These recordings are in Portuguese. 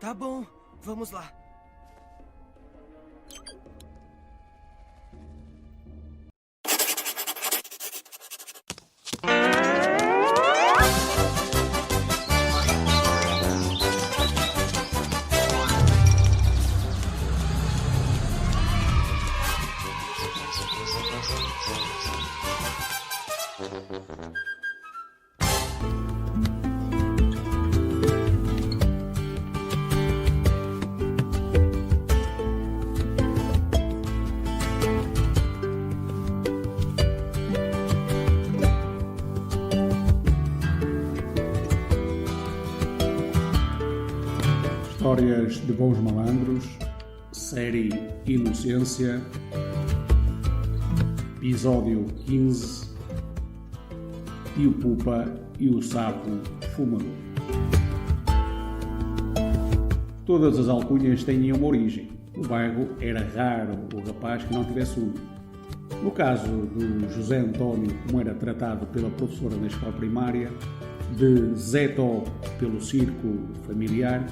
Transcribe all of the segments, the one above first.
Tá bom, vamos lá. Histórias de Bons Malandros, série Inocência, episódio 15, Tio Pupa e o Sapo Fumador. Todas as alcunhas têm uma origem. No bairro era raro o rapaz que não tivesse uma. No caso do José António, como era tratado pela professora na escola primária, de Zé Tó pelo circo familiar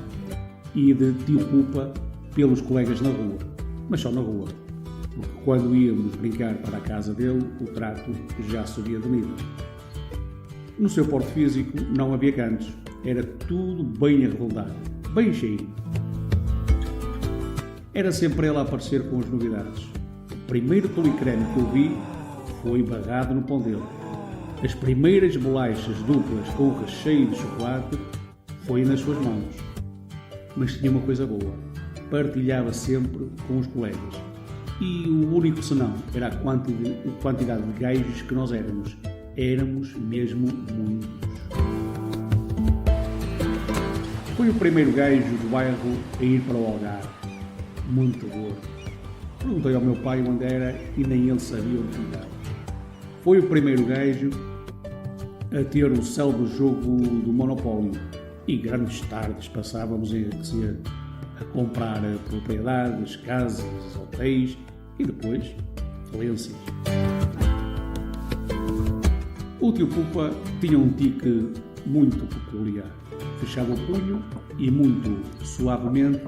e de Tio Pupa pelos colegas na rua, mas só na rua, porque quando íamos brincar para a casa dele, o trato já subia de nível. No seu porte físico não havia cantos, era tudo bem arredondado, bem cheio. Era sempre ele a aparecer com as novidades. O primeiro tulicreme que eu vi foi barrado no pão dele. As primeiras bolachas duplas com o recheio de chocolate foi nas suas mãos. Mas tinha uma coisa boa, partilhava sempre com os colegas. E o único senão era a quantidade de gajos que nós éramos. Éramos mesmo muitos. Foi o primeiro gajo do bairro a ir para o Algarve. Muito gordo. Perguntei ao meu pai onde era e nem ele sabia onde ficava. Foi o primeiro gajo a ter o célebre jogo do Monopólio. E grandes tardes passávamos a enriquecer, a comprar propriedades, casas, hotéis e depois falências. O Tio Pupa tinha um tique muito peculiar. Fechava o punho e muito suavemente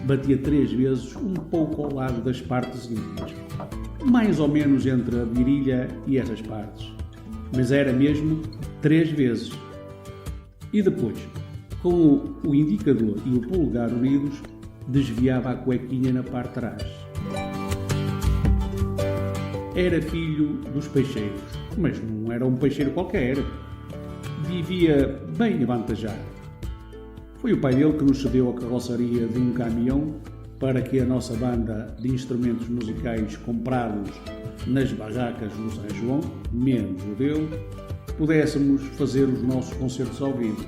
batia 3 vezes um pouco ao lado das partes íntimas, mais ou menos entre a virilha e essas partes, mas era mesmo 3 vezes. E depois, com o indicador e o polegar unidos, desviava a cuequinha na parte de trás. Era filho dos peixeiros, mas não era um peixeiro qualquer. Vivia bem avantajado. Foi o pai dele que nos cedeu a carroçaria de um caminhão para que a nossa banda de instrumentos musicais comprados nas barracas do São João, menos o dele, pudéssemos fazer os nossos concertos ao vivo.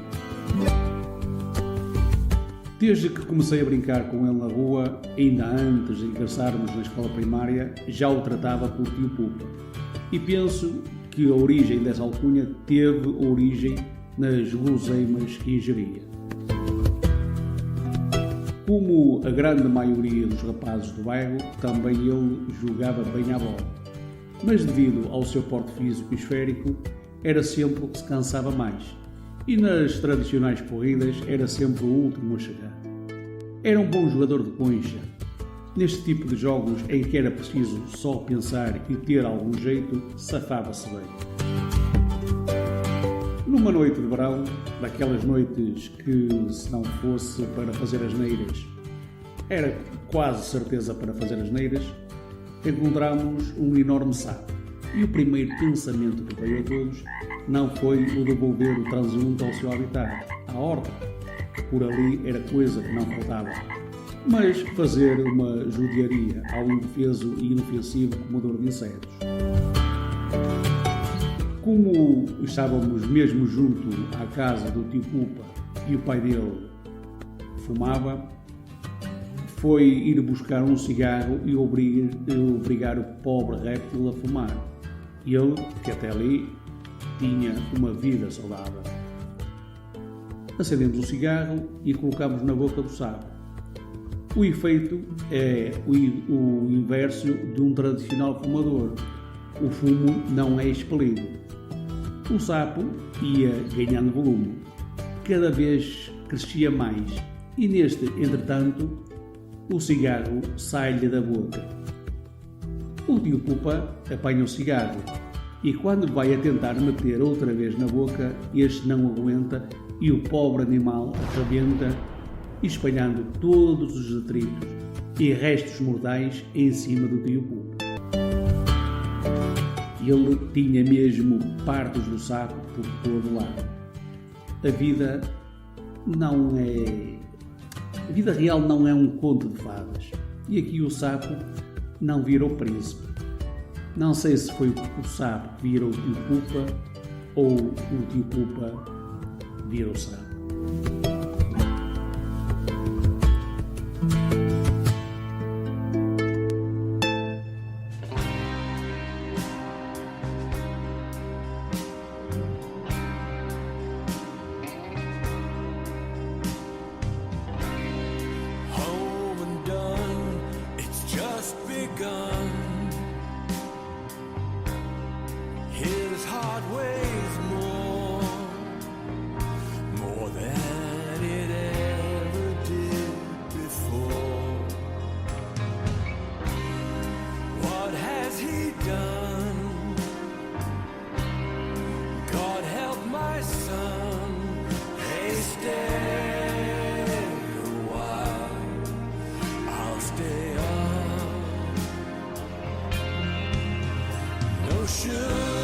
Desde que comecei a brincar com ele na rua, ainda antes de ingressarmos na escola primária, já o tratava por Tio Pupa. E penso que a origem dessa alcunha teve origem nas guloseimas que ingeria. Como a grande maioria dos rapazes do bairro, também ele jogava bem à bola. Mas devido ao seu porte físico esférico, era sempre o que se cansava mais. E nas tradicionais corridas era sempre o último a chegar. Era um bom jogador de concha. Neste tipo de jogos em que era preciso só pensar e ter algum jeito, safava-se bem. Numa noite de verão, daquelas noites que, se não fosse para fazer asneiras, era quase certeza para fazer asneiras, encontramos um enorme sapo. E o primeiro pensamento que veio a todos não foi o devolver o transeunte ao seu habitat, à horta, que por ali era coisa que não faltava, mas fazer uma judiaria ao indefeso e inofensivo comedor de insetos. Como estávamos mesmo junto à casa do Tio Pupa e o pai dele fumava, foi ir buscar um cigarro e obrigar o pobre réptil a fumar. Ele, que até ali tinha uma vida saudável. Acendemos o cigarro e colocamos na boca do sapo. O efeito é o inverso de um tradicional fumador. O fumo não é expelido. O sapo ia ganhando volume. Cada vez crescia mais e neste, entretanto, o cigarro sai-lhe da boca. O tio Pupa apanha o cigarro e quando vai a tentar meter outra vez na boca, este não aguenta e o pobre animal arrebenta, espalhando todos os detritos e restos mortais em cima do tio Pupa. Ele tinha mesmo partes do saco por todo lado. A vida real não é um conto de fadas. E aqui o sapo não virou príncipe. Não sei se foi o sapo que virou o tio Pupa ou o tio Pupa virou o sapo. His heart weighs more than it ever did before. What has he done? God help my son. Hey, stay a while. I'll stay up. No sugar.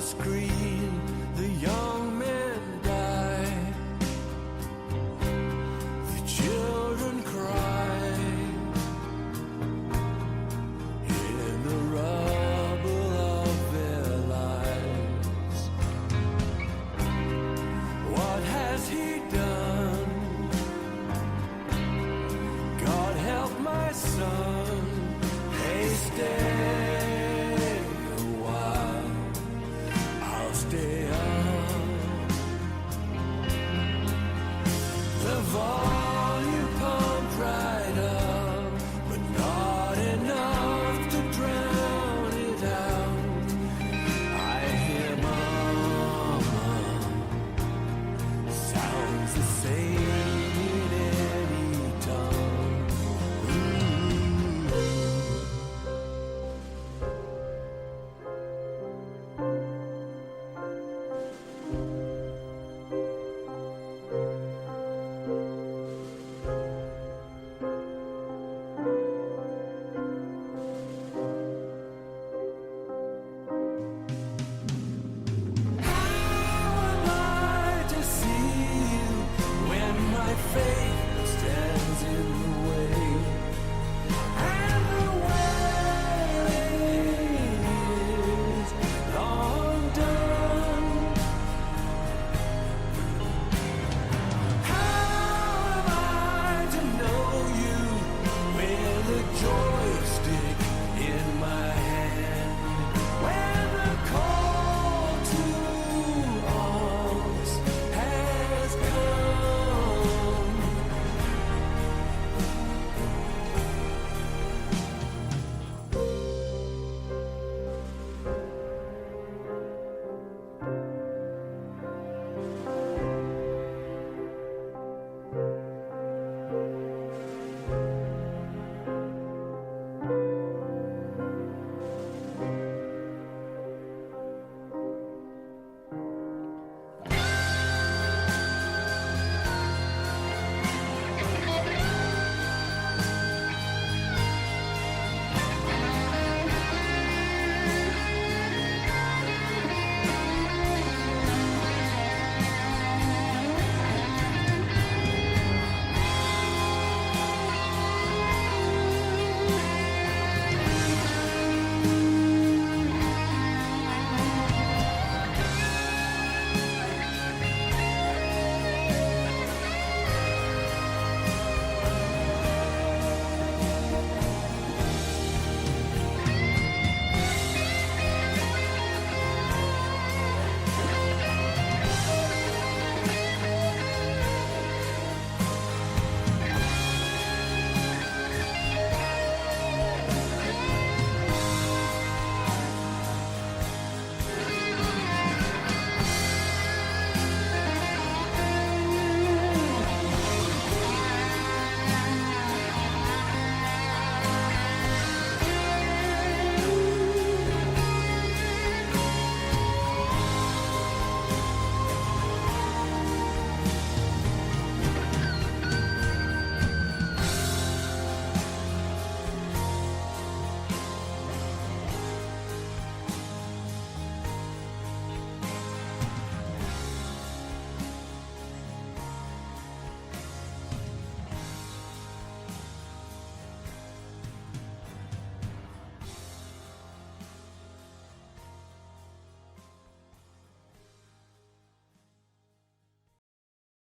Screen